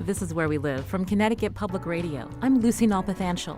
This is Where We Live from Connecticut Public Radio. I'm Lucy Nalpathanchel.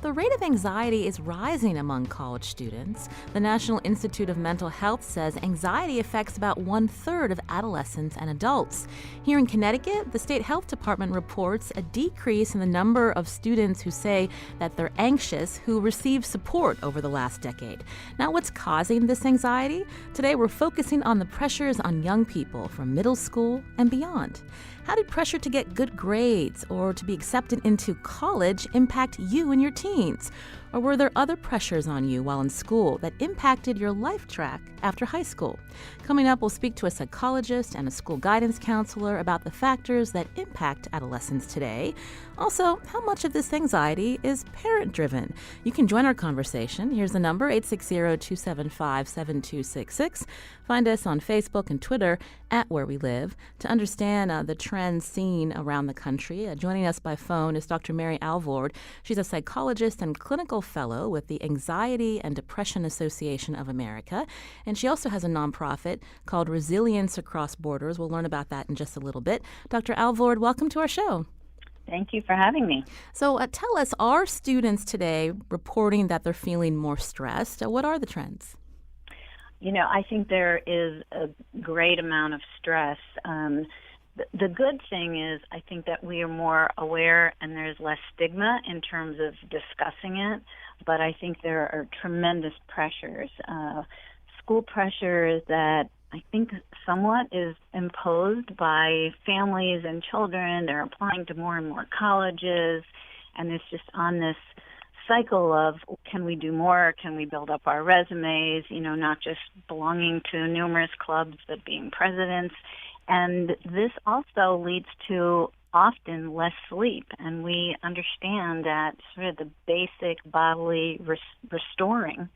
The rate of anxiety is rising among college students. The National Institute of Mental Health says anxiety affects about 1/3 of adolescents and adults. Here in Connecticut, the State Health Department reports a decrease in the number of students who say that they're anxious who receive support over the last decade. Now, what's causing this anxiety? Today, we're focusing on the pressures on young people from middle school and beyond. How did pressure to get good grades or to be accepted into college impact you and your teens? Or were there other pressures on you while in school that impacted your life track after high school? Coming up, we'll speak to a psychologist and a school guidance counselor about the factors that impact adolescents today. Also, how much of this anxiety is parent-driven? You can join our conversation. Here's the number, 860-275-7266. Find us on Facebook and Twitter at Where We Live. To understand the trends seen around the country, joining us by phone is Dr. Mary Alvord. She's a psychologist and clinical fellow with the Anxiety and Depression Association of America. And she also has a nonprofit called Resilience Across Borders. We'll learn about that in just a little bit. Dr. Alvord, welcome to our show. Thank you for having me. So tell us, are students today reporting that they're feeling more stressed? What are the trends? You know, I think there is a great amount of stress. The good thing is I think that we are more aware and there's less stigma in terms of discussing it, but I think there are tremendous pressures. School pressures that I think somewhat is imposed by families and children. They're applying to more and more colleges, and it's just on this cycle of can we do more, can we build up our resumes, not just belonging to numerous clubs, but being presidents. And this also leads to often less sleep, and we understand that sort of the basic bodily restoring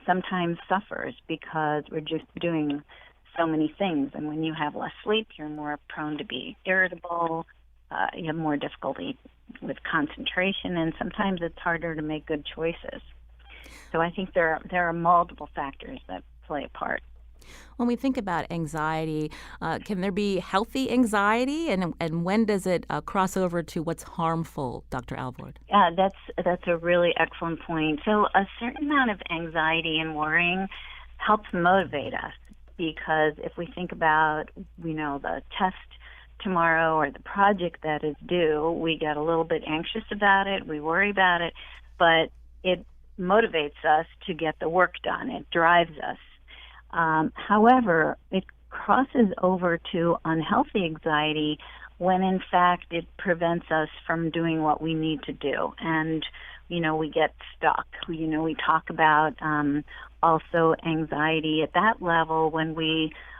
sometimes suffers because we're just doing so many things. And when you have less sleep, you're more prone to be irritable, you have more difficulty with concentration, and sometimes it's harder to make good choices. So I think there are multiple factors that play a part. When we think about anxiety, can there be healthy anxiety, and when does it cross over to what's harmful, Dr. Alvord? Yeah, that's a really excellent point. So a certain amount of anxiety and worrying helps motivate us, because if we think about, the test tomorrow or the project that is due, we get a little bit anxious about it, we worry about it, but it motivates us to get the work done. It drives us. However, it crosses over to unhealthy anxiety when, in fact, it prevents us from doing what we need to do. And, we get stuck. We talk about also anxiety at that level when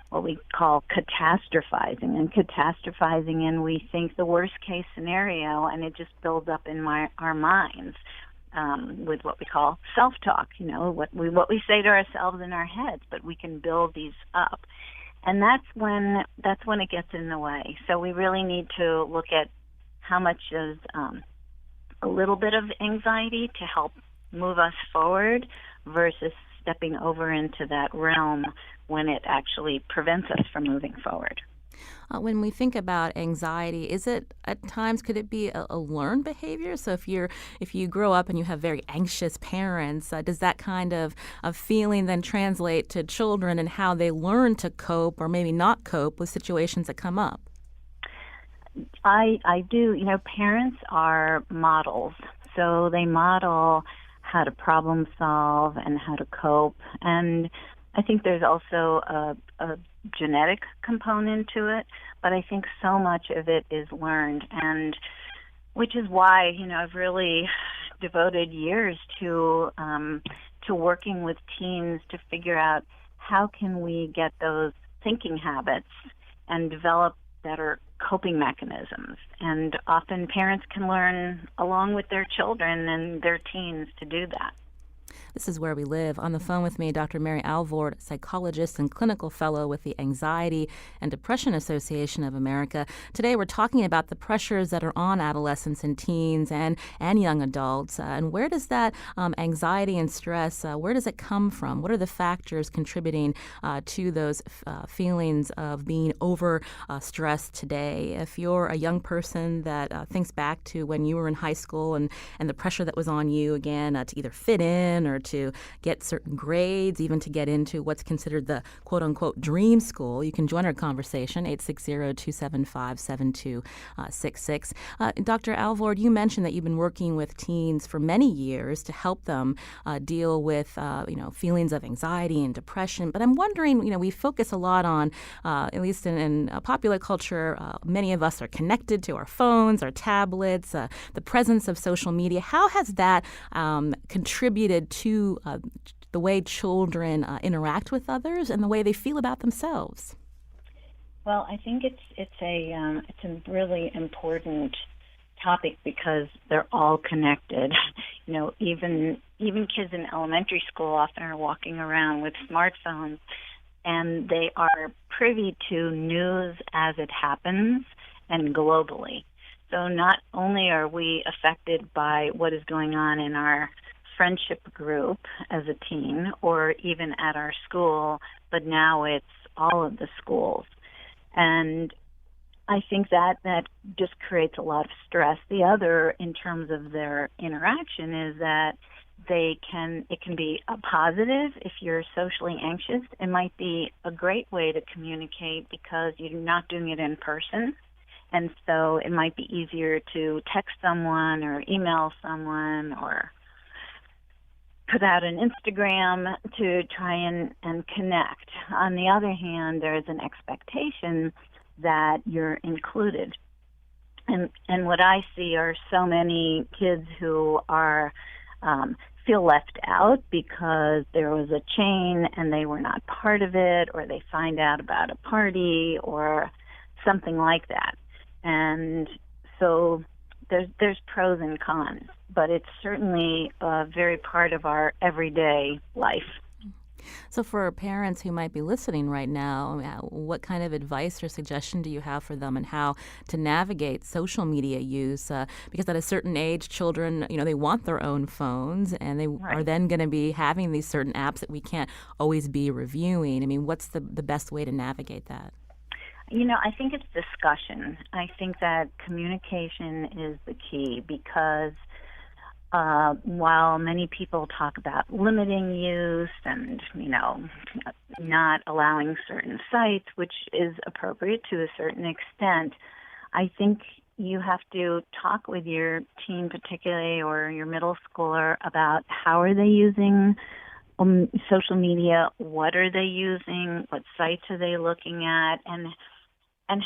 what we call catastrophizing. And catastrophizing, and we think the worst case scenario, and it just builds up in our minds. With what we call self-talk, what we say to ourselves in our heads, but we can build these up, and that's when it gets in the way. So we really need to look at how much is a little bit of anxiety to help move us forward versus stepping over into that realm when it actually prevents us from moving forward. When we think about anxiety, is it at times, could it be a learned behavior? So if you grow up and you have very anxious parents, does that kind of feeling then translate to children and how they learn to cope or maybe not cope with situations that come up? I do. Parents are models, so they model how to problem solve and how to cope. And I think there's also a genetic component to it, but I think so much of it is learned, and which is why I've really devoted years to working with teens to figure out how can we get those thinking habits and develop better coping mechanisms. And often parents can learn along with their children and their teens to do that. This is Where We Live. On the phone with me, Dr. Mary Alvord, psychologist and clinical fellow with the Anxiety and Depression Association of America. Today we're talking about the pressures that are on adolescents and teens and young adults. And where does that anxiety and stress, where does it come from? What are the factors contributing to those feelings of being over stressed today? If you're a young person that thinks back to when you were in high school and the pressure that was on you, again, to either fit in or to get certain grades, even to get into what's considered the quote-unquote dream school, you can join our conversation, 860-275-7266. Dr. Alvord, you mentioned that you've been working with teens for many years to help them deal with feelings of anxiety and depression. But I'm wondering, we focus a lot on, at least in popular culture, many of us are connected to our phones, our tablets, the presence of social media. How has that contributed to the way children interact with others and the way they feel about themselves? Well, I think it's a really important topic because they're all connected. Even kids in elementary school often are walking around with smartphones, and they are privy to news as it happens and globally. So not only are we affected by what is going on in our friendship group as a teen or even at our school, but now it's all of the schools. And I think that just creates a lot of stress. The other, in terms of their interaction, is that it can be a positive. If you're socially anxious, it might be a great way to communicate because you're not doing it in person. And so it might be easier to text someone or email someone or put out an Instagram to try and connect. On the other hand, there's an expectation that you're included. And what I see are so many kids who are feel left out because there was a chain and they were not part of it, or they find out about a party or something like that. And so there's pros and cons, but it's certainly a very part of our everyday life. So for parents who might be listening right now, what kind of advice or suggestion do you have for them on how to navigate social media use? Because at a certain age, children, they want their own phones, and they are then going to be having these certain apps that we can't always be reviewing. I mean, what's the best way to navigate that? I think it's discussion. I think that communication is the key because while many people talk about limiting use and, not allowing certain sites, which is appropriate to a certain extent, I think you have to talk with your teen particularly or your middle schooler about how are they using social media, what are they using, what sites are they looking at, and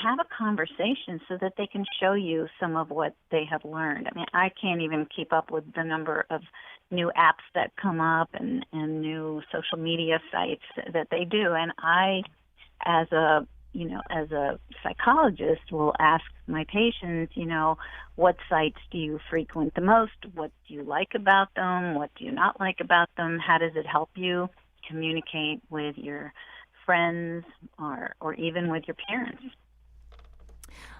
have a conversation so that they can show you some of what they have learned. I mean, I can't even keep up with the number of new apps that come up and new social media sites that they do. And I, as a psychologist, will ask my patients, what sites do you frequent the most? What do you like about them? What do you not like about them? How does it help you communicate with your friends or even with your parents?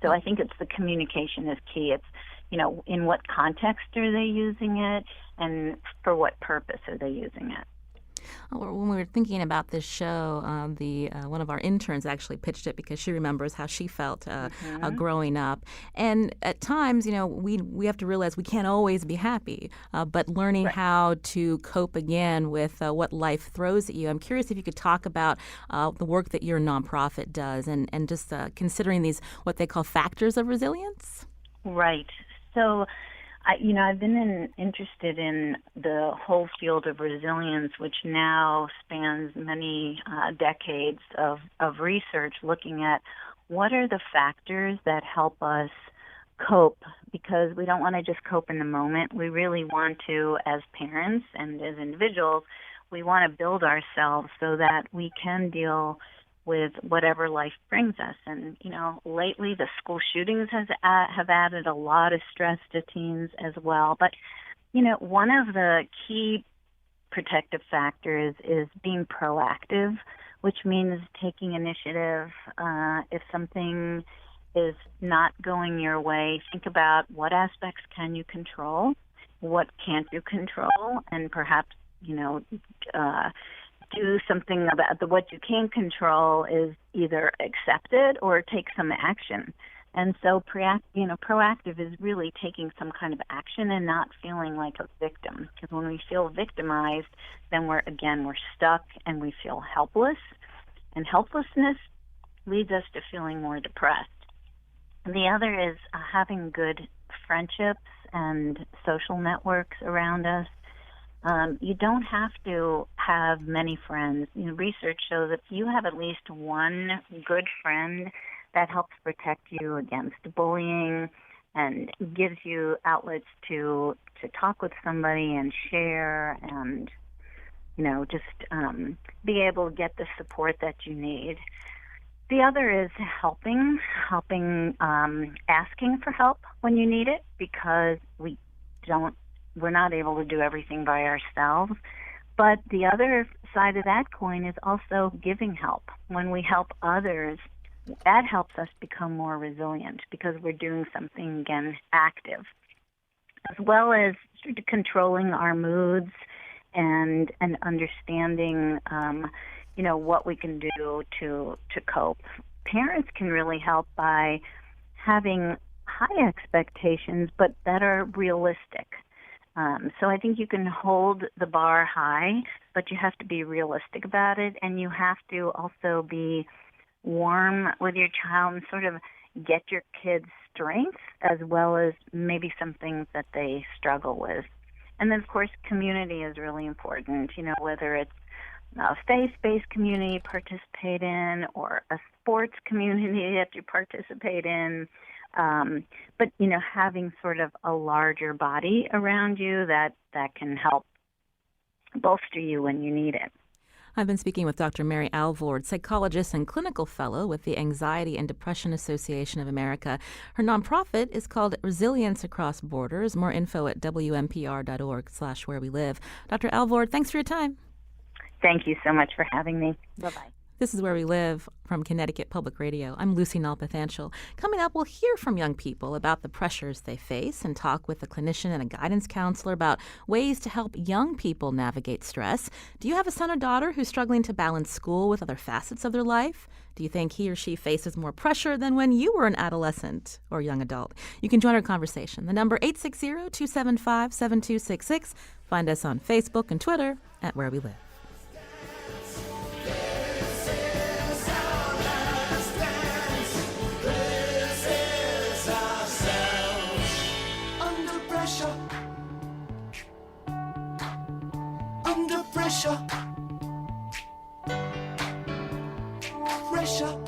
So I think it's the communication is key. It's, in what context are they using it and for what purpose are they using it? When we were thinking about this show, one of our interns actually pitched it because she remembers how she felt growing up. And at times, we have to realize we can't always be happy, but learning how to cope again with what life throws at you. I'm curious if you could talk about the work that your nonprofit does and just considering these, what they call factors of resilience. Right. So I've been interested in the whole field of resilience, which now spans many decades of research looking at what are the factors that help us cope, because we don't want to just cope in the moment. We really want to, as parents and as individuals, we want to build ourselves so that we can deal with whatever life brings us. And, lately the school shootings have added a lot of stress to teens as well. But, one of the key protective factors is being proactive, which means taking initiative. If something is not going your way, think about what aspects can you control, what can't you control, and perhaps, do something about what you can control is either accept it or take some action. And so proactive is really taking some kind of action and not feeling like a victim. Because when we feel victimized, then we're stuck and we feel helpless. And helplessness leads us to feeling more depressed. And the other is having good friendships and social networks around us. You don't have to have many friends. Research shows if you have at least one good friend, that helps protect you against bullying and gives you outlets to talk with somebody and share and, just be able to get the support that you need. The other is helping, asking for help when you need it, because we're not able to do everything by ourselves. But the other side of that coin is also giving help. When we help others, that helps us become more resilient because we're doing something, again, active, as well as sort of controlling our moods and understanding, what we can do to cope. Parents can really help by having high expectations, but that are realistic. So I think you can hold the bar high, but you have to be realistic about it, and you have to also be warm with your child and sort of get your kids' strengths as well as maybe some things that they struggle with. And then, of course, community is really important, whether it's a faith-based community you participate in or a sports community that you participate in. But, having sort of a larger body around you that can help bolster you when you need it. I've been speaking with Dr. Mary Alvord, psychologist and clinical fellow with the Anxiety and Depression Association of America. Her nonprofit is called Resilience Across Borders. More info at WNPR.org/wherewelive. Dr. Alvord, thanks for your time. Thank you so much for having me. Bye-bye. This is Where We Live from Connecticut Public Radio. I'm Lucy Nalpathanchel. Coming up, we'll hear from young people about the pressures they face and talk with a clinician and a guidance counselor about ways to help young people navigate stress. Do you have a son or daughter who's struggling to balance school with other facets of their life? Do you think he or she faces more pressure than when you were an adolescent or young adult? You can join our conversation. The number 860-275-7266. Find us on Facebook and Twitter at Where We Live. Pressure.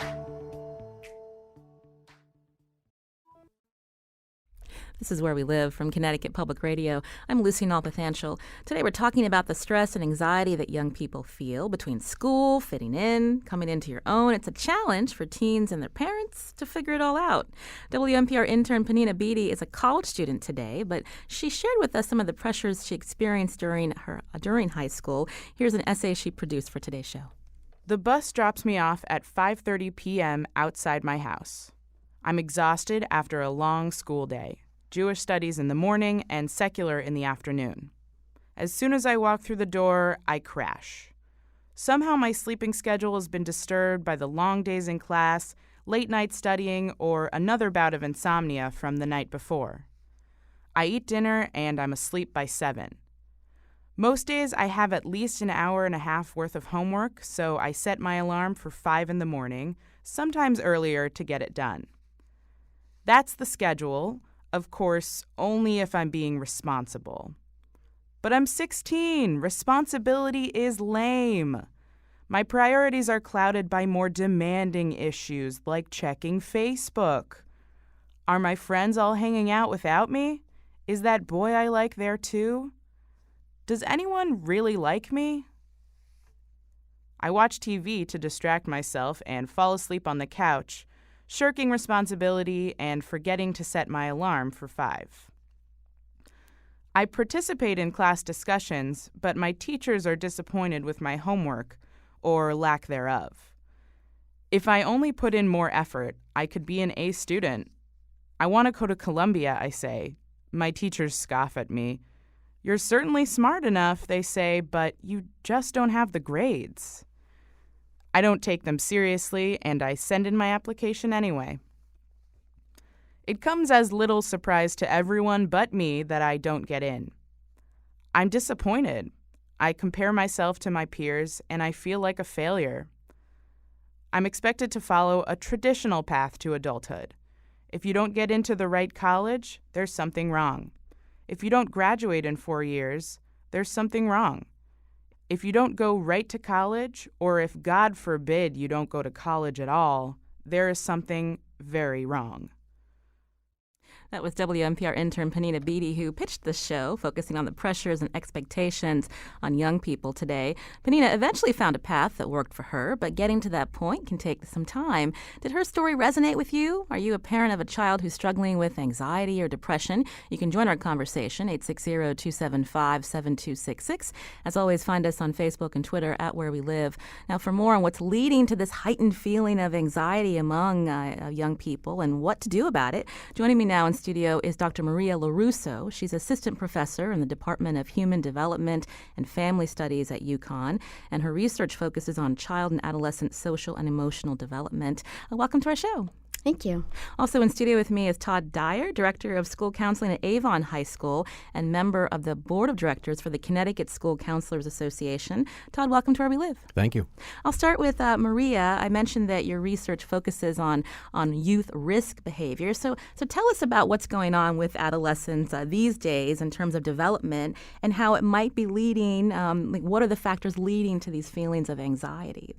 This is Where We Live from Connecticut Public Radio. I'm Lucy Nalpathanchel. Today we're talking about the stress and anxiety that young people feel between school, fitting in, coming into your own. It's a challenge for teens and their parents to figure it all out. WNPR intern Panina Beatty is a college student today, but she shared with us some of the pressures she experienced during high school. Here's an essay she produced for today's show. The bus drops me off at 5:30 p.m. outside my house. I'm exhausted after a long school day. Jewish studies in the morning and secular in the afternoon. As soon as I walk through the door, I crash. Somehow my sleeping schedule has been disturbed by the long days in class, late night studying, or another bout of insomnia from the night before. I eat dinner and I'm asleep by 7. Most days I have at least an hour and a half worth of homework, so I set my alarm for 5 in the morning, sometimes earlier, to get it done. That's the schedule. Of course, only if I'm being responsible. But I'm 16. Responsibility is lame. My priorities are clouded by more demanding issues like checking Facebook. Are my friends all hanging out without me? Is that boy I like there too? Does anyone really like me? I watch TV to distract myself and fall asleep on the couch, shirking responsibility and forgetting to set my alarm for 5. I participate in class discussions, but my teachers are disappointed with my homework, or lack thereof. If I only put in more effort, I could be an A student. I want to go to Columbia, I say. My teachers scoff at me. You're certainly smart enough, they say, but you just don't have the grades. I don't take them seriously, and I send in my application anyway. It comes as little surprise to everyone but me that I don't get in. I'm disappointed. I compare myself to my peers, and I feel like a failure. I'm expected to follow a traditional path to adulthood. If you don't get into the right college, there's something wrong. If you don't graduate in 4 years, there's something wrong. If you don't go right to college, or if God forbid you don't go to college at all, there is something very wrong. That was WNPR intern Panina Beatty, who pitched the show, focusing on the pressures and expectations on young people today. Panina eventually found a path that worked for her, but getting to that point can take some time. Did her story resonate with you? Are you a parent of a child who's struggling with anxiety or depression? You can join our conversation, 860-275-7266. As always, find us on Facebook and Twitter at Where We Live. Now, for more on what's leading to this heightened feeling of anxiety among young people and what to do about it, joining me now in studio is Dr. Maria LaRusso. She's assistant professor in the Department of Human Development and Family Studies at UConn, and her research focuses on child and adolescent social and emotional development. Welcome to our show. Thank you. Also in studio with me is Todd Dyer, Director of School Counseling at Avon High School and member of the Board of Directors for the Connecticut School Counselors Association. Todd, welcome to Where We Live. Thank you. I'll start with Maria. I mentioned that your research focuses on youth risk behavior. So tell us about what's going on with adolescents these days in terms of development and how it might be leading, what are the factors leading to these feelings of anxiety?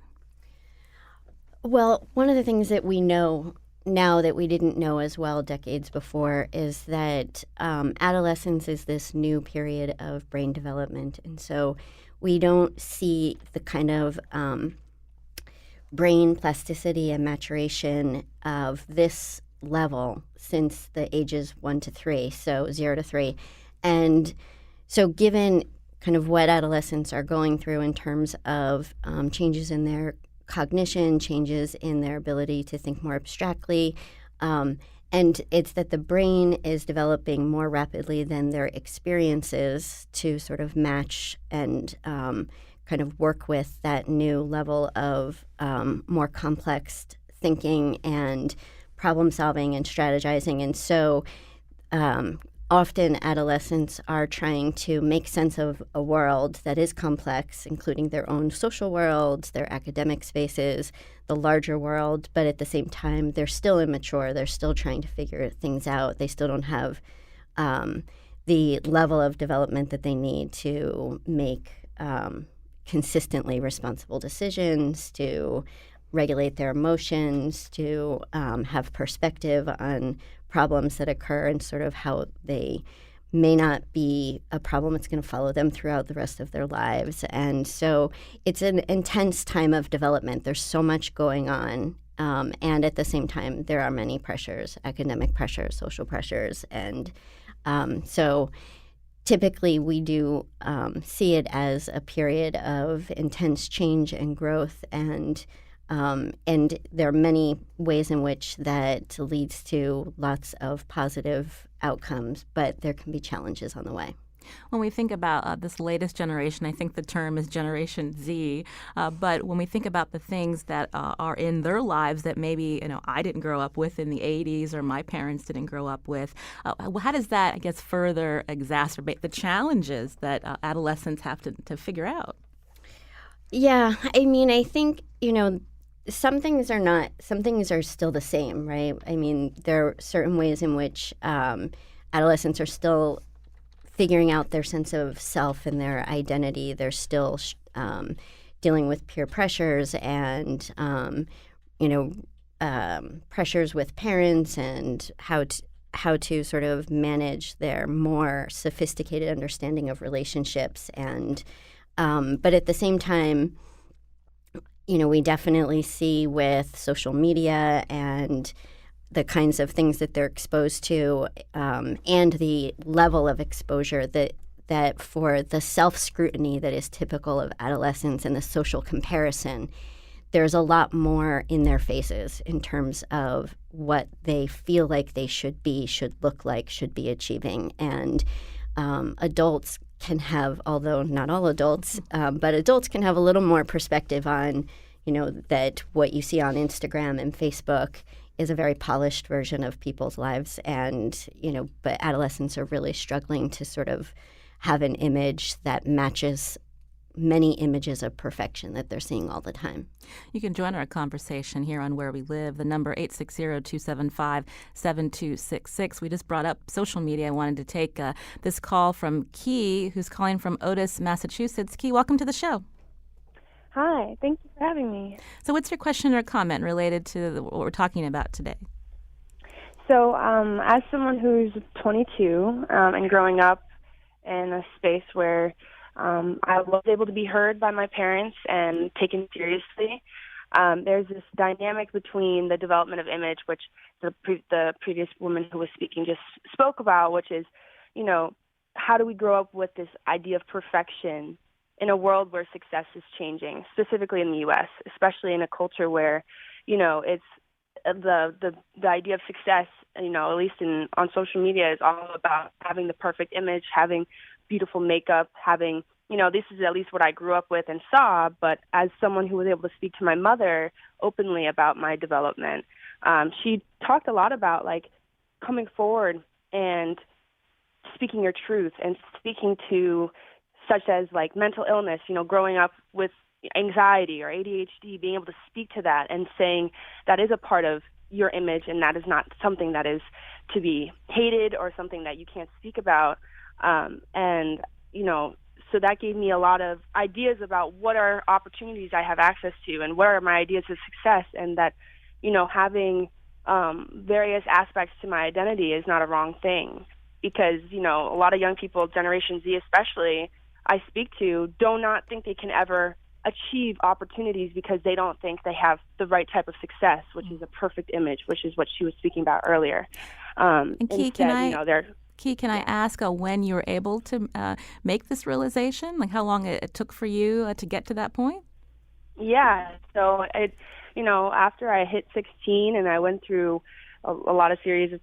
Well, one of the things that we know now that we didn't know as well decades before is that adolescence is this new period of brain development. And so we don't see the kind of brain plasticity and maturation of this level since the ages 1 to 3, so 0 to 3. And so given kind of what adolescents are going through in terms of changes in their cognition, changes in their ability to think more abstractly, and it's that the brain is developing more rapidly than their experiences to sort of match and kind of work with that new level of more complex thinking and problem solving and strategizing. And so often adolescents are trying to make sense of a world that is complex, including their own social worlds, their academic spaces, the larger world, but at the same time, they're still immature. They're still trying to figure things out. They still don't have the level of development that they need to make consistently responsible decisions, to regulate their emotions, to have perspective on problems that occur and sort of how they may not be a problem that's going to follow them throughout the rest of their lives. And so it's an intense time of development. There's so much going on. And at the same time, there are many pressures, academic pressures, social pressures. And so typically we do see it as a period of intense change and growth, and there are many ways in which that leads to lots of positive outcomes, but there can be challenges on the way. When we think about this latest generation, I think the term is Generation Z, but when we think about the things that are in their lives that maybe I didn't grow up with in the 80s or my parents didn't grow up with, how does that, I guess, further exacerbate the challenges that adolescents have to figure out? Yeah, I mean, I think, some things are still the same, right? I mean, there are certain ways in which adolescents are still figuring out their sense of self and their identity. They're still dealing with peer pressures and, pressures with parents and how to sort of manage their more sophisticated understanding of relationships. And but at the same time, we definitely see with social media and the kinds of things that they're exposed to, and the level of exposure that for the self-scrutiny that is typical of adolescence and the social comparison, there's a lot more in their faces in terms of what they feel like they should be, should look like, should be achieving. And adults can have, although not all adults, but adults can have a little more perspective on, that what you see on Instagram and Facebook is a very polished version of people's lives. And, but adolescents are really struggling to sort of have an image that matches many images of perfection that they're seeing all the time. You can join our conversation here on Where We Live. The number 860-275-7266. We just brought up social media. I wanted to take this call from Key, who's calling from Otis, Massachusetts. Key, welcome to the show. Hi, thank you for having me. So what's your question or comment related to what we're talking about today? So as someone who's 22 and growing up in a space where I was able to be heard by my parents and taken seriously, there's this dynamic between the development of image, which the previous woman who was speaking just spoke about, which is, how do we grow up with this idea of perfection in a world where success is changing, specifically in the U.S., especially in a culture where, it's the idea of success, at least on social media, is all about having the perfect image, having beautiful makeup, having, this is at least what I grew up with and saw. But as someone who was able to speak to my mother openly about my development, she talked a lot about coming forward and speaking your truth and speaking to such as mental illness, growing up with anxiety or ADHD, being able to speak to that and saying that is a part of your image and that is not something that is to be hated or something that you can't speak about. So that gave me a lot of ideas about what are opportunities I have access to and what are my ideas of success, and that, having various aspects to my identity is not a wrong thing, because, a lot of young people, Generation Z especially, I speak to, do not think they can ever achieve opportunities because they don't think they have the right type of success, which is a perfect image, which is what she was speaking about earlier. And Key, can I ask when you were able to make this realization? How long it took for you to get to that point? Yeah. So after I hit 16 and I went through a lot of series of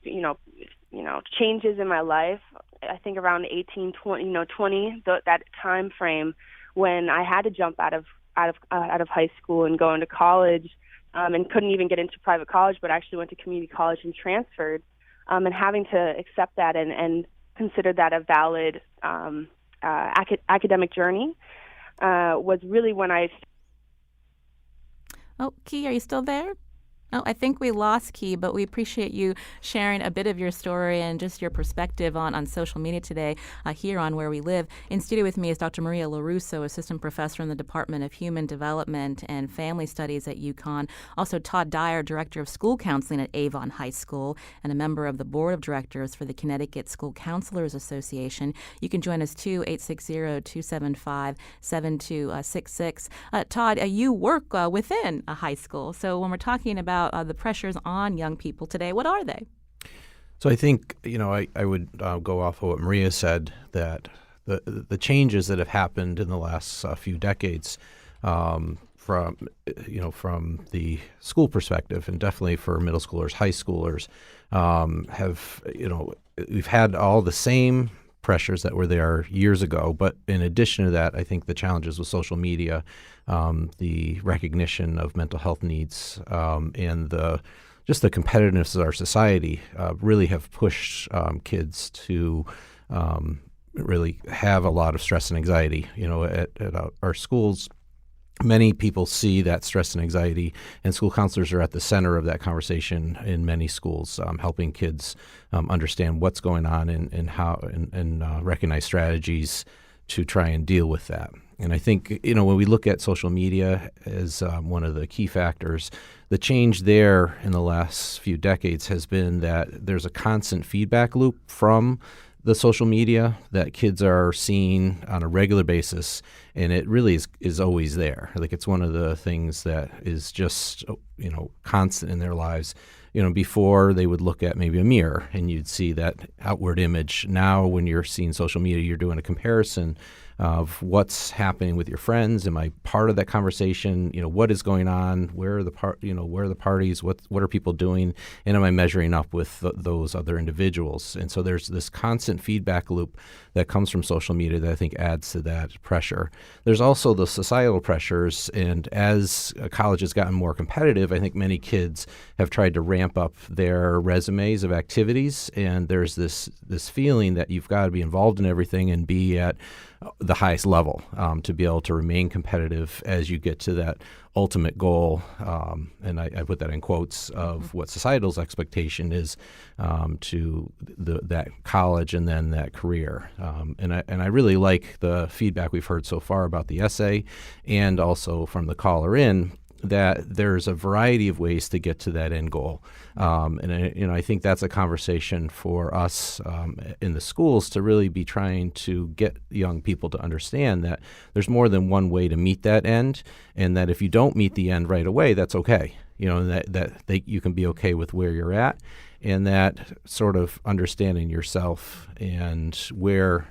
changes in my life, I think around 18, 20, that time frame when I had to jump out of high school and go into college, and couldn't even get into private college, but actually went to community college and transferred, and having to accept that and consider that a valid academic journey was really when I. Oh, Key, are you still there? Oh, I think we lost Key, but we appreciate you sharing a bit of your story and just your perspective on social media today here on Where We Live. In studio with me is Dr. Maria LaRusso, Assistant Professor in the Department of Human Development and Family Studies at UConn. Also Todd Dyer, Director of School Counseling at Avon High School and a member of the Board of Directors for the Connecticut School Counselors Association. You can join us too, 860-275-7266. Todd, you work within a high school. So when we're talking about the pressures on young people today, what are they? So I think, I would go off of what Maria said, that the changes that have happened in the last few decades from the school perspective, and definitely for middle schoolers, high schoolers, we've had all the same pressures that were there years ago. But in addition to that, I think the challenges with social media, the recognition of mental health needs, and just the competitiveness of our society really have pushed kids to really have a lot of stress and anxiety. At our schools, many people see that stress and anxiety, and school counselors are at the center of that conversation in many schools, helping kids understand what's going on and how and recognize strategies to try and deal with that. And I think, when we look at social media as one of the key factors, the change there in the last few decades has been that there's a constant feedback loop from the social media that kids are seeing on a regular basis, and it really is always there. Like, it's one of the things that is just, constant in their lives. Before they would look at maybe a mirror and you'd see that outward image. Now, when you're seeing social media, you're doing a comparison of what's happening with your friends. Am I part of that conversation? What is going on? Where are the where are the parties? What are people doing? And am I measuring up with those other individuals? And so there's this constant feedback loop that comes from social media that I think adds to that pressure. There's also the societal pressures, and as college has gotten more competitive, I think many kids have tried to ramp up their resumes of activities, and there's this feeling that you've got to be involved in everything and be at the highest level to be able to remain competitive as you get to that ultimate goal, and I put that in quotes, of what societal's expectation is to that college and then that career. And I really like the feedback we've heard so far about the essay, and also from the caller in, that there's a variety of ways to get to that end goal. And I think that's a conversation for us in the schools to really be trying to get young people to understand that there's more than one way to meet that end, and that if you don't meet the end right away, that's okay. And that you can be okay with where you're at, and that sort of understanding yourself and where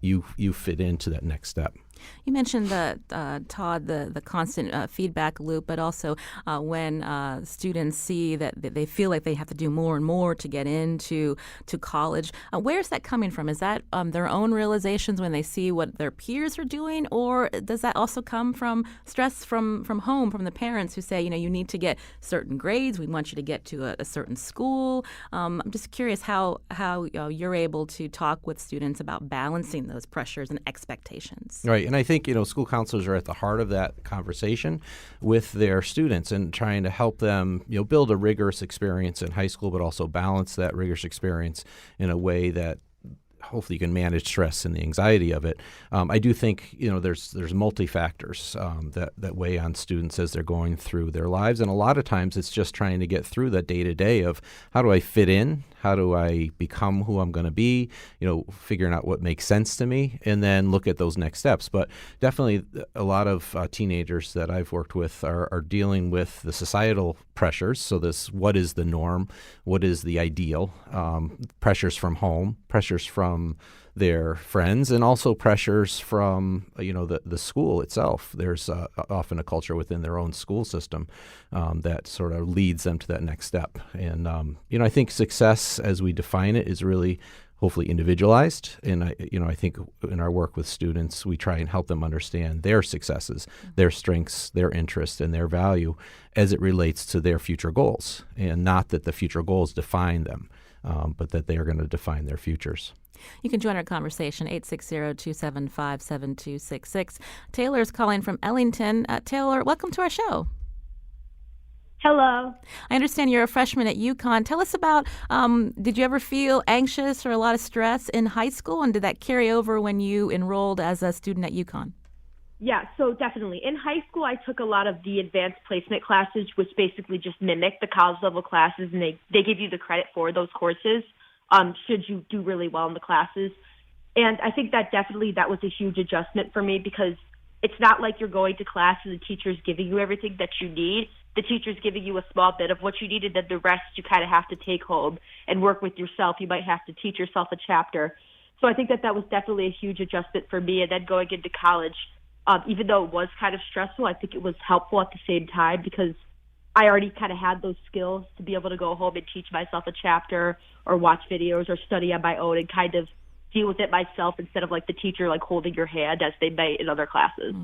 you fit into that next step. You mentioned Todd, the constant feedback loop, but also when students see that they feel like they have to do more and more to get into college. Where's that coming from? Is that their own realizations when they see what their peers are doing, or does that also come from stress from home, from the parents who say, you need to get certain grades, we want you to get to a certain school? I'm just curious how you're able to talk with students about balancing those pressures and expectations. Right. And I think, school counselors are at the heart of that conversation with their students and trying to help them, build a rigorous experience in high school, but also balance that rigorous experience in a way that hopefully you can manage stress and the anxiety of it. I do think, there's multi-factors that weigh on students as they're going through their lives. And a lot of times it's just trying to get through that day-to-day of how do I fit in? How do I become who I'm going to be? Figuring out what makes sense to me, and then look at those next steps. But definitely a lot of teenagers that I've worked with are dealing with the societal pressures. So what is the norm? What is the ideal? Pressures from home, pressures from their friends, and also pressures from the school itself. There's often a culture within their own school system that sort of leads them to that next step. And I think success, as we define it, is really hopefully individualized. And I think in our work with students, we try and help them understand their successes, their strengths, their interests, and their value as it relates to their future goals, and not that the future goals define them, but that they are going to define their futures. You can join our conversation, 860-275-7266. Taylor is calling from Ellington. Taylor, welcome to our show. Hello. I understand you're a freshman at UConn. Tell us about, did you ever feel anxious or a lot of stress in high school, and did that carry over when you enrolled as a student at UConn? Yeah, so definitely. In high school, I took a lot of the advanced placement classes, which basically just mimic the college level classes, and they give you the credit for those courses. Should you do really well in the classes. And I think that was a huge adjustment for me, because it's not like you're going to class and the teacher's giving you everything that you need. The teacher's giving you a small bit of what you need, and then the rest you kind of have to take home and work with yourself. You might have to teach yourself a chapter. So I think that was definitely a huge adjustment for me. And then going into college, even though it was kind of stressful, I think it was helpful at the same time, because I already kind of had those skills to be able to go home and teach myself a chapter or watch videos or study on my own and kind of deal with it myself, instead of like the teacher like holding your hand as they may in other classes.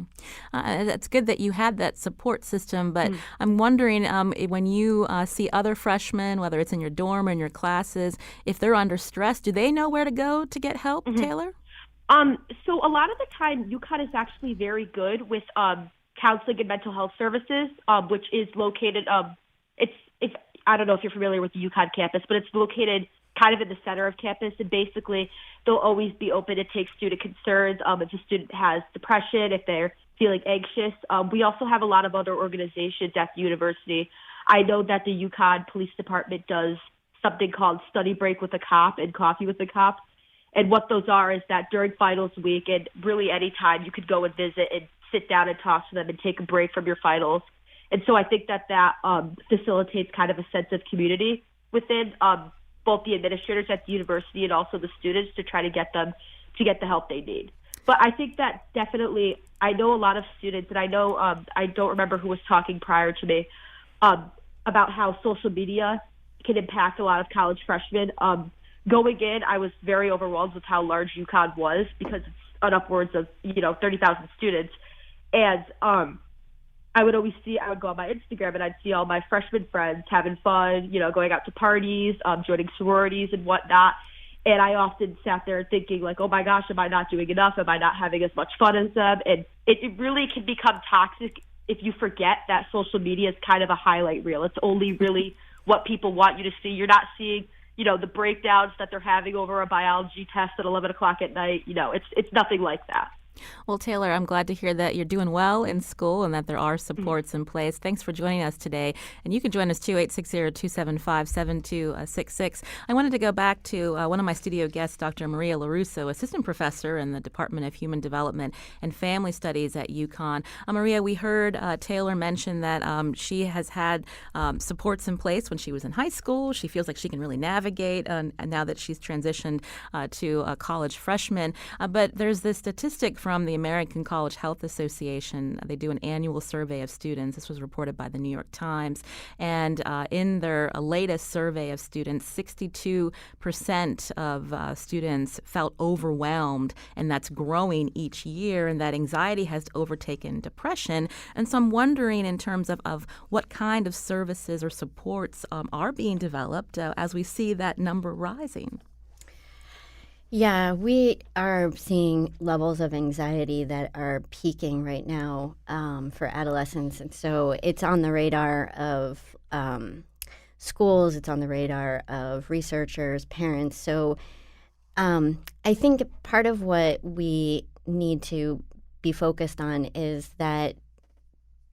That's good that you had that support system, but I'm wondering when you see other freshmen, whether it's in your dorm or in your classes, if they're under stress, do they know where to go to get help, Taylor? So a lot of the time, UConn is actually very good with counseling and mental health services, which is located, it's I don't know if you're familiar with the UConn campus, but it's located kind of in the center of campus, and basically they'll always be open to take student concerns if a student has depression, if they're feeling anxious. We also have a lot of other organizations at the university. I know that the UConn Police Department does something called Study Break with a Cop and Coffee with a Cop, And what those are is that during finals week and really any time you could go and visit and sit down and talk to them and take a break from your finals. And so I think that facilitates kind of a sense of community within both the administrators at the university and also the students to try to get them to get the help they need. But I think that definitely, I know a lot of students, and I know I don't remember who was talking prior to me about how social media can impact a lot of college freshmen. Going in, I was very overwhelmed with how large UConn was because it's on upwards of 30,000 students, and I would go on my Instagram and I'd see all my freshman friends having fun, going out to parties, joining sororities and whatnot. And I often sat there thinking like, oh my gosh, am I not doing enough? Am I not having as much fun as them? And it really can become toxic if you forget that social media is kind of a highlight reel. It's only really what people want you to see. You're not seeing, the breakdowns that they're having over a biology test at 11 o'clock at night. It's nothing like that. Well, Taylor, I'm glad to hear that you're doing well in school and that there are supports in place. Thanks for joining us today. And you can join us too, 860-275-7266. I wanted to go back to one of my studio guests, Dr. Maria LaRusso, assistant professor in the Department of Human Development and Family Studies at UConn. Maria, we heard Taylor mention that she has had supports in place when she was in high school. She feels like she can really navigate now that she's transitioned to a college freshman. But there's this statistic from the American College Health Association. They do an annual survey of students. This was reported by the New York Times. And in their latest survey of students, 62% of students felt overwhelmed, and that's growing each year, and that anxiety has overtaken depression. And so I'm wondering in terms of what kind of services or supports are being developed as we see that number rising. Yeah, we are seeing levels of anxiety that are peaking right now for adolescents. And so it's on the radar of schools, it's on the radar of researchers, parents. So I think part of what we need to be focused on is that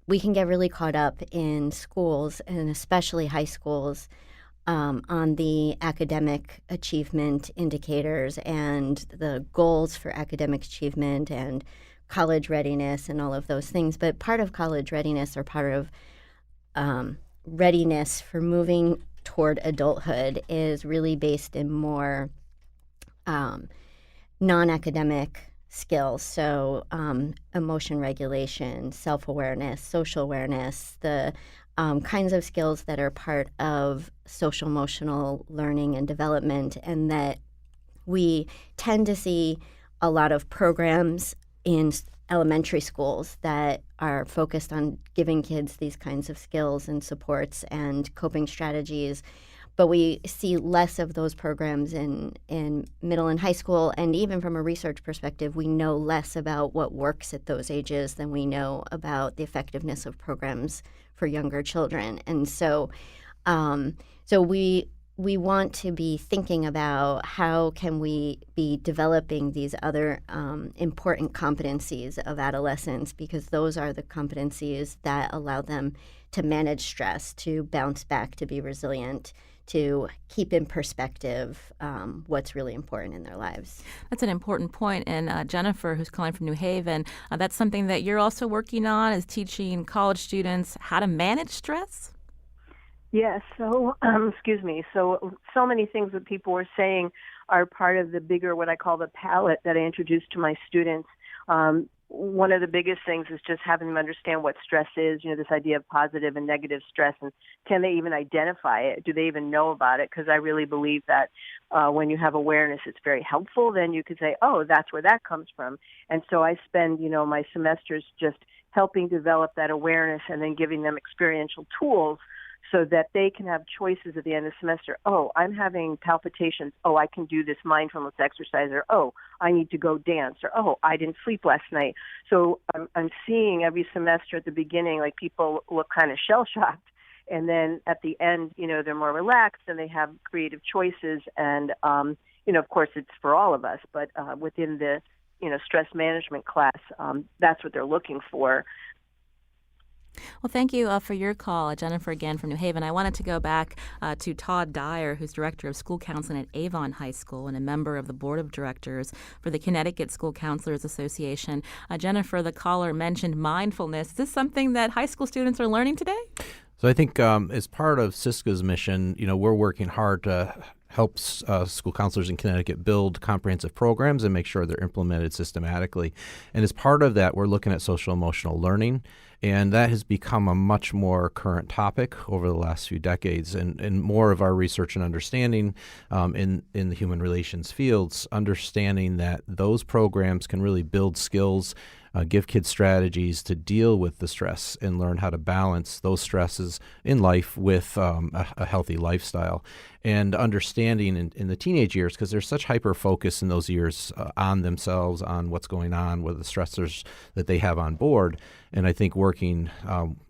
we can get really caught up in schools, and especially high schools, on the academic achievement indicators and the goals for academic achievement and college readiness and all of those things. But part of college readiness, or part of readiness for moving toward adulthood, is really based in more non-academic skills. So emotion regulation, self-awareness, social awareness, the kinds of skills that are part of social emotional learning and development, and that we tend to see a lot of programs in elementary schools that are focused on giving kids these kinds of skills and supports and coping strategies. But we see less of those programs in middle and high school. And even from a research perspective, we know less about what works at those ages than we know about the effectiveness of programs for younger children. And so we want to be thinking about how can we be developing these other important competencies of adolescents, because those are the competencies that allow them to manage stress, to bounce back, to be resilient, to keep in perspective what's really important in their lives. That's an important point. And Jennifer, who's calling from New Haven, that's something that you're also working on, is teaching college students how to manage stress? Yes. So, so many things that people were saying are part of the bigger, what I call the palette that I introduced to my students. One of the biggest things is just having them understand what stress is, this idea of positive and negative stress, and can they even identify it? Do they even know about it? Because I really believe that when you have awareness, it's very helpful. Then you can say, oh, that's where that comes from. And so I spend, my semesters just helping develop that awareness and then giving them experiential tools so that they can have choices at the end of the semester. Oh, I'm having palpitations. Oh, I can do this mindfulness exercise. Or, oh, I need to go dance. Or, oh, I didn't sleep last night. So I'm seeing every semester at the beginning, like people look kind of shell-shocked. And then at the end, they're more relaxed and they have creative choices. And, of course, it's for all of us. But within the, stress management class, that's what they're looking for. Well, thank you for your call, Jennifer, again from New Haven. I wanted to go back to Todd Dyer, who's Director of School Counseling at Avon High School and a member of the Board of Directors for the Connecticut School Counselors Association. Jennifer, the caller, mentioned mindfulness. Is this something that high school students are learning today? So I think as part of CISCA's mission, we're working hard to help school counselors in Connecticut build comprehensive programs and make sure they're implemented systematically. And as part of that, we're looking at social emotional learning. And that has become a much more current topic over the last few decades. And more of our research and understanding in the human relations fields, understanding that those programs can really build skills, give kids strategies to deal with the stress and learn how to balance those stresses in life with a healthy lifestyle. And understanding in the teenage years, because there's such hyper focus in those years on themselves, on what's going on, with the stressors that they have on board. And I think working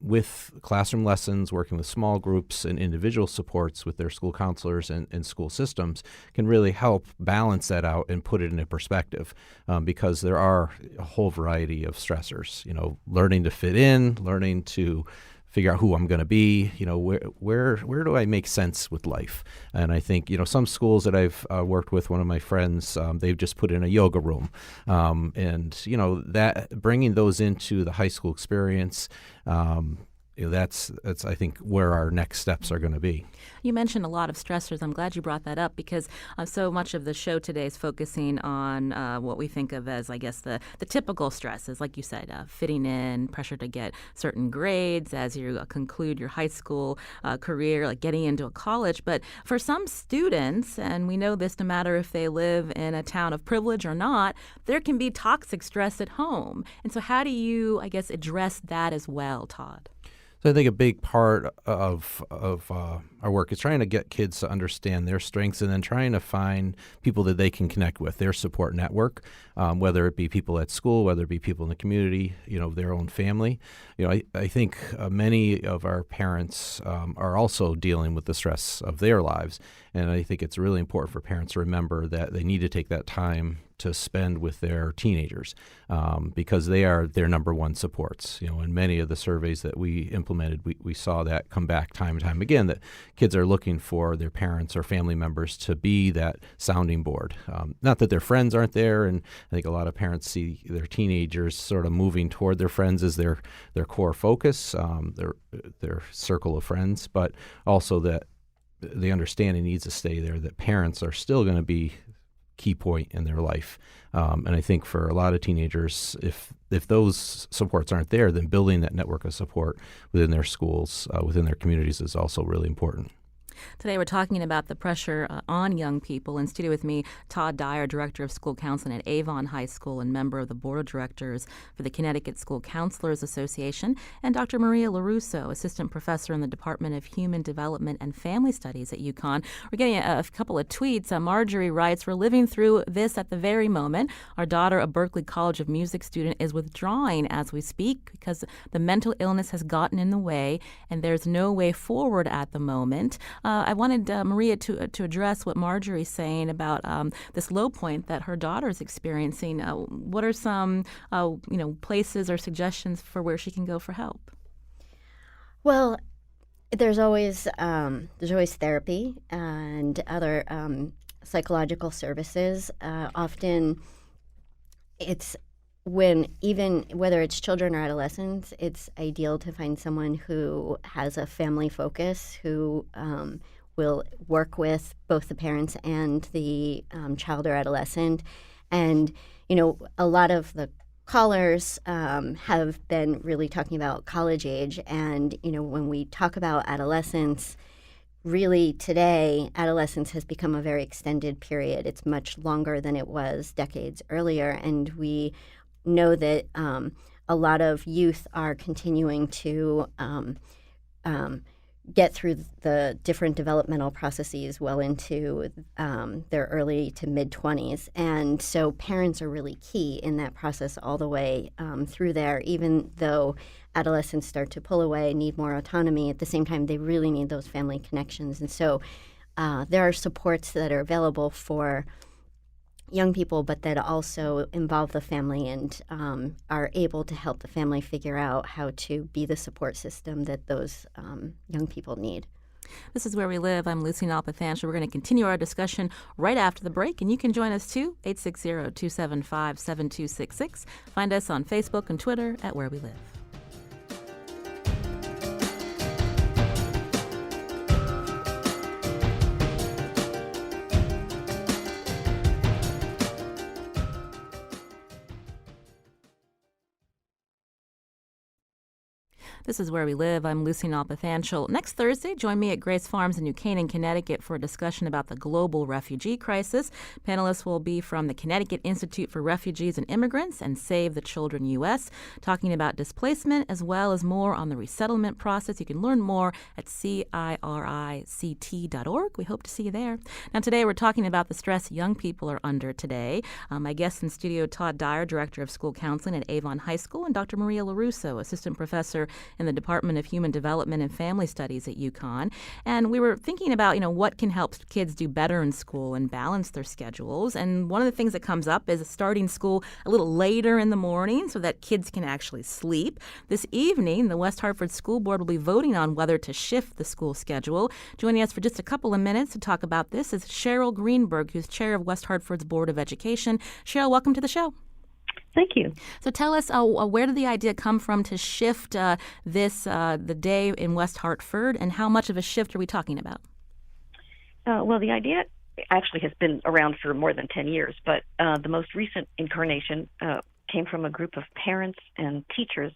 with classroom lessons, working with small groups and individual supports with their school counselors and school systems can really help balance that out and put it into perspective, because there are a whole variety of stressors, learning to fit in, learning to figure out who I'm going to be, where do I make sense with life? And I think, some schools that I've worked with, one of my friends, they've just put in a yoga room. And, that bringing those into the high school experience, that's I think where our next steps are going to be. You mentioned a lot of stressors. I'm glad you brought that up because so much of the show today is focusing on what we think of as, I guess, the typical stresses, like you said, fitting in, pressure to get certain grades as you conclude your high school career, like getting into a college. But for some students, and we know this no matter if they live in a town of privilege or not, there can be toxic stress at home. And so how do you, I guess, address that as well, Todd? So I think a big part of our work is trying to get kids to understand their strengths and then trying to find people that they can connect with, their support network, whether it be people at school, whether it be people in the community, their own family. I think many of our parents are also dealing with the stress of their lives. And I think it's really important for parents to remember that they need to take that time to spend with their teenagers because they are their number one supports. In many of the surveys that we implemented, we saw that come back time and time again, that kids are looking for their parents or family members to be that sounding board. Not that their friends aren't there, and I think a lot of parents see their teenagers sort of moving toward their friends as their core focus, their circle of friends, but also that the understanding needs to stay there that parents are still going to be key point in their life. And I think for a lot of teenagers, if those supports aren't there, then building that network of support within their schools, within their communities is also really important. Today we're talking about the pressure on young people. In studio with me, Todd Dyer, Director of School Counseling at Avon High School and member of the Board of Directors for the Connecticut School Counselors Association, and Dr. Maria LaRusso, Assistant Professor in the Department of Human Development and Family Studies at UConn. We're getting a couple of tweets. Marjorie writes, "We're living through this at the very moment. Our daughter, a Berklee College of Music student, is withdrawing as we speak because the mental illness has gotten in the way and there's no way forward at the moment." I wanted Maria to address what Marjorie's saying about this low point that her daughter's experiencing. What are some places or suggestions for where she can go for help? Well, there's always therapy and other psychological services. Often, it's whether it's children or adolescents, it's ideal to find someone who has a family focus, who will work with both the parents and the child or adolescent. And, a lot of the callers have been really talking about college age. And, when we talk about adolescence, really today, adolescence has become a very extended period. It's much longer than it was decades earlier. And we know that a lot of youth are continuing to get through the different developmental processes well into their early to mid-20s. And so parents are really key in that process all the way through there, even though adolescents start to pull away, need more autonomy. At the same time, they really need those family connections. And so there are supports that are available for young people, but that also involve the family and are able to help the family figure out how to be the support system that those young people need. This is Where We Live. I'm Lucy Nalpathanchel. We're going to continue our discussion right after the break, and you can join us too, 860-275-7266. Find us on Facebook and Twitter at Where We Live. This is Where We Live. I'm Lucy Nalpathanchel. Next Thursday, join me at Grace Farms in New Canaan, Connecticut for a discussion about the global refugee crisis. Panelists will be from the Connecticut Institute for Refugees and Immigrants and Save the Children U.S., talking about displacement as well as more on the resettlement process. You can learn more at CIRICT.org. We hope to see you there. Now, today we're talking about the stress young people are under today. My guests in studio, Todd Dyer, Director of School Counseling at Avon High School, and Dr. Maria LaRusso, Assistant Professor in the Department of Human Development and Family Studies at UConn. And we were thinking about, what can help kids do better in school and balance their schedules. And one of the things that comes up is starting school a little later in the morning so that kids can actually sleep. This evening, the West Hartford School Board will be voting on whether to shift the school schedule. Joining us for just a couple of minutes to talk about this is Cheryl Greenberg, who's chair of West Hartford's Board of Education. Cheryl, welcome to the show. Thank you. So tell us, where did the idea come from to shift the day in West Hartford, and how much of a shift are we talking about? Well, the idea actually has been around for more than 10 years, but the most recent incarnation came from a group of parents and teachers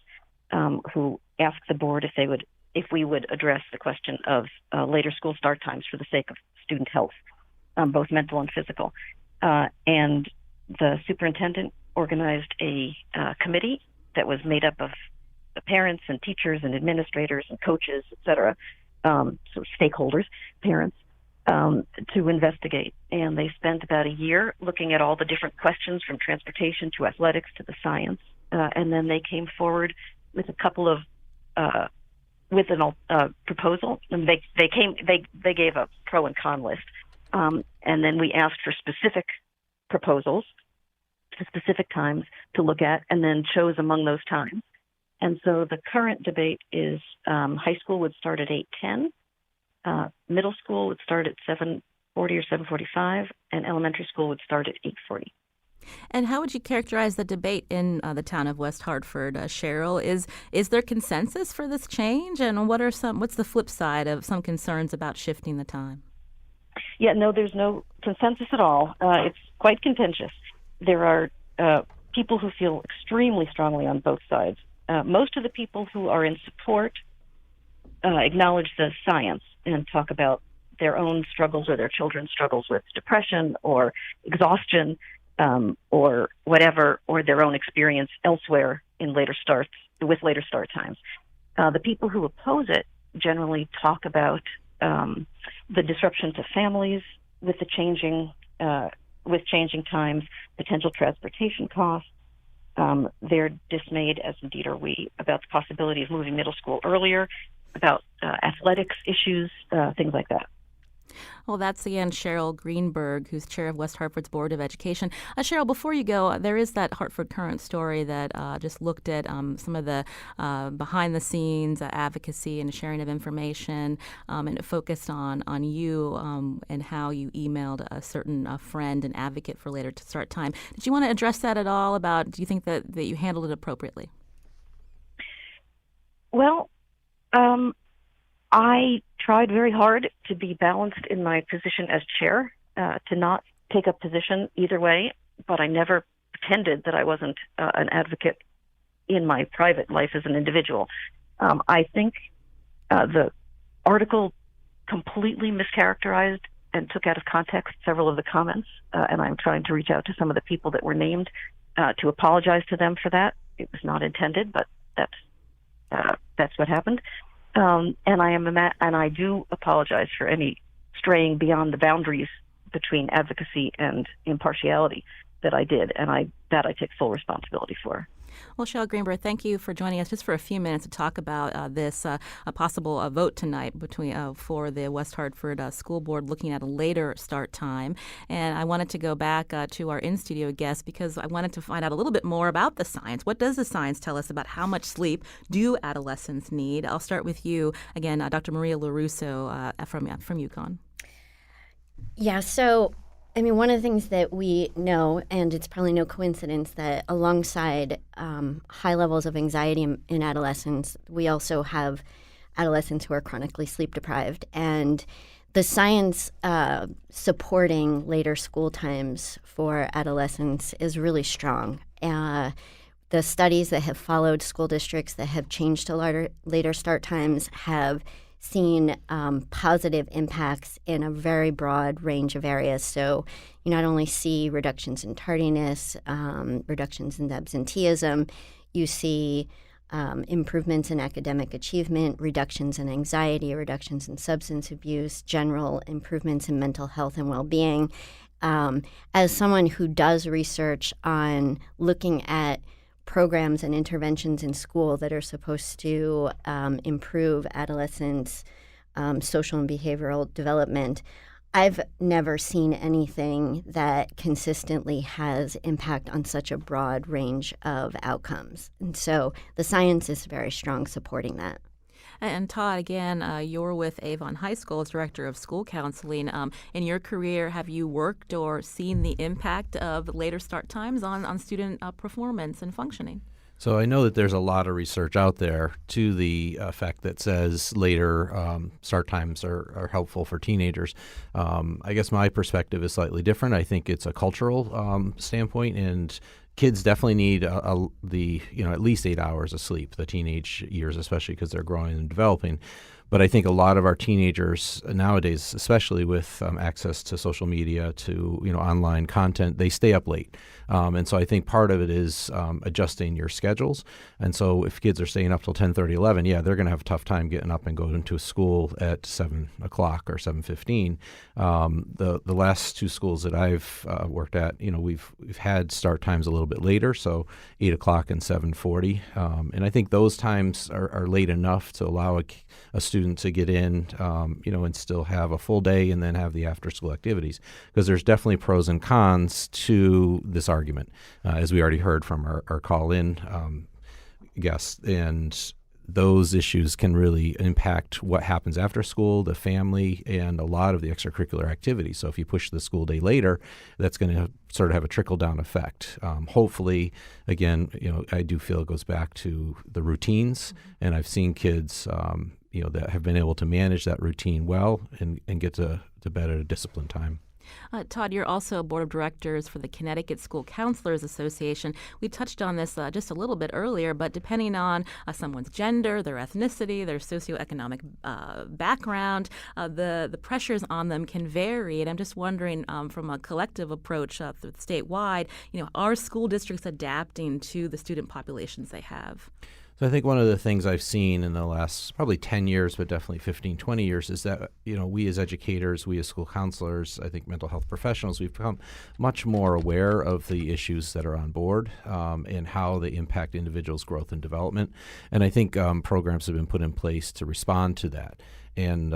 who asked the board if we would address the question of later school start times for the sake of student health, both mental and physical. And the superintendent organized a committee that was made up of parents and teachers and administrators and coaches, et cetera, so stakeholders, parents, to investigate. And they spent about a year looking at all the different questions from transportation to athletics to the science. And then they came forward with a couple of with a proposal. And they gave a pro and con list. And then we asked for specific proposals to specific times to look at, and then chose among those times. And so the current debate is high school would start at 8:10, middle school would start at 7:40 or 7:45, and elementary school would start at 8:40. And how would you characterize the debate in the town of West Hartford, Cheryl? Is there consensus for this change, and what's the flip side of some concerns about shifting the time? Yeah, no, there's no consensus at all. It's quite contentious. There are people who feel extremely strongly on both sides. Most of the people who are in support acknowledge the science and talk about their own struggles or their children's struggles with depression or exhaustion or whatever, or their own experience elsewhere in later start times. The people who oppose it generally talk about the disruption to families with the changing times, potential transportation costs. They're dismayed, as indeed are we, about the possibility of moving middle school earlier, about athletics issues, things like that. Well, that's again Cheryl Greenberg, who's chair of West Hartford's Board of Education. Cheryl, before you go, there is that Hartford Current story that just looked at some of the behind-the-scenes advocacy and sharing of information, and it focused on you and how you emailed a certain friend and advocate for later to start time. Did you want to address that at all? Do you think that you handled it appropriately? Well, I tried very hard to be balanced in my position as chair, to not take a position either way, but I never pretended that I wasn't an advocate in my private life as an individual. I think the article completely mischaracterized and took out of context several of the comments, and I'm trying to reach out to some of the people that were named to apologize to them for that. It was not intended, but that's what happened. And I do apologize for any straying beyond the boundaries between advocacy and impartiality that I did, and I take full responsibility for. Well, Cheryl Greenberg, thank you for joining us just for a few minutes to talk about this a possible vote tonight for the West Hartford School Board looking at a later start time. And I wanted to go back to our in-studio guest because I wanted to find out a little bit more about the science. What does the science tell us about how much sleep do adolescents need? I'll start with you again, Dr. Maria LaRusso from UConn. Yeah, so one of the things that we know, and it's probably no coincidence, that alongside high levels of anxiety in adolescents, we also have adolescents who are chronically sleep deprived. And the science supporting later school times for adolescents is really strong. The studies that have followed school districts that have changed to later start times have seen positive impacts in a very broad range of areas. So you not only see reductions in tardiness, reductions in absenteeism, you see improvements in academic achievement, reductions in anxiety, reductions in substance abuse, general improvements in mental health and well-being. As someone who does research on looking at programs and interventions in school that are supposed to improve adolescents' social and behavioral development, I've never seen anything that consistently has impact on such a broad range of outcomes. And so the science is very strong supporting that. And Todd, again, you're with Avon High School as Director of School Counseling. In your career, have you worked or seen the impact of later start times on student performance and functioning? So I know that there's a lot of research out there to the effect that says later start times are helpful for teenagers. I guess my perspective is slightly different. I think it's a cultural standpoint, and kids definitely need at least 8 hours of sleep, the teenage years, especially because they're growing and developing. But I think a lot of our teenagers nowadays, especially with access to social media, to online content, they stay up late. And so I think part of it is adjusting your schedules. And so if kids are staying up till 10:30, 11, they're going to have a tough time getting up and going to school at 7 o'clock or 7:15. The last two schools that I've worked at, we've had start times a little bit later, so 8 o'clock and 7:40. And I think those times are late enough to allow a student to get in, and still have a full day and then have the after-school activities. Because there's definitely pros and cons to this argument, as we already heard from our call-in guests. And those issues can really impact what happens after school, the family, and a lot of the extracurricular activities. So if you push the school day later, that's going to sort of have a trickle-down effect. Hopefully, again, I do feel it goes back to the routines, and I've seen kids that have been able to manage that routine well and get to bed at a disciplined time. Todd, you're also board of directors for the Connecticut School Counselors Association. We touched on this just a little bit earlier, but depending on someone's gender, their ethnicity, their socioeconomic background, the pressures on them can vary. And I'm just wondering, from a collective approach statewide, are school districts adapting to the student populations they have? So I think one of the things I've seen in the last probably 10 years, but definitely 15, 20 years is that, we as educators, we as school counselors, I think mental health professionals, we've become much more aware of the issues that are on board and how they impact individuals' growth and development. And I think programs have been put in place to respond to that. And,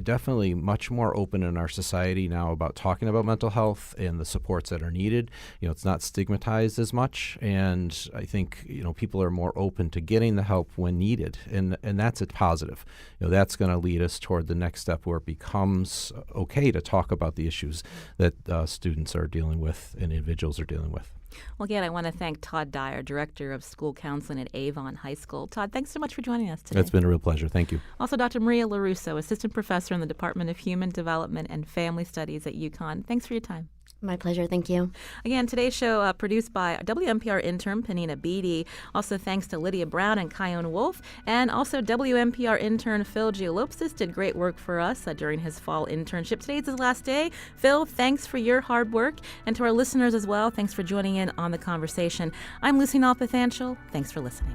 definitely much more open in our society now about talking about mental health and the supports that are needed. It's not stigmatized as much. And I think, people are more open to getting the help when needed. And that's a positive. That's going to lead us toward the next step where it becomes okay to talk about the issues that students are dealing with and individuals are dealing with. Well, again, I want to thank Todd Dyer, Director of School Counseling at Avon High School. Todd, thanks so much for joining us today. It's been a real pleasure. Thank you. Also, Dr. Maria LaRusso, Assistant Professor in the Department of Human Development and Family Studies at UConn. Thanks for your time. My pleasure. Thank you. Again, today's show produced by WNPR intern Panina Beatty. Also, thanks to Lydia Brown and Kyone Wolf. And also, WNPR intern Phil Giolopsis did great work for us during his fall internship. Today's his last day. Phil, thanks for your hard work. And to our listeners as well, thanks for joining in on the conversation. I'm Lucy Nalpathanchel. Thanks for listening.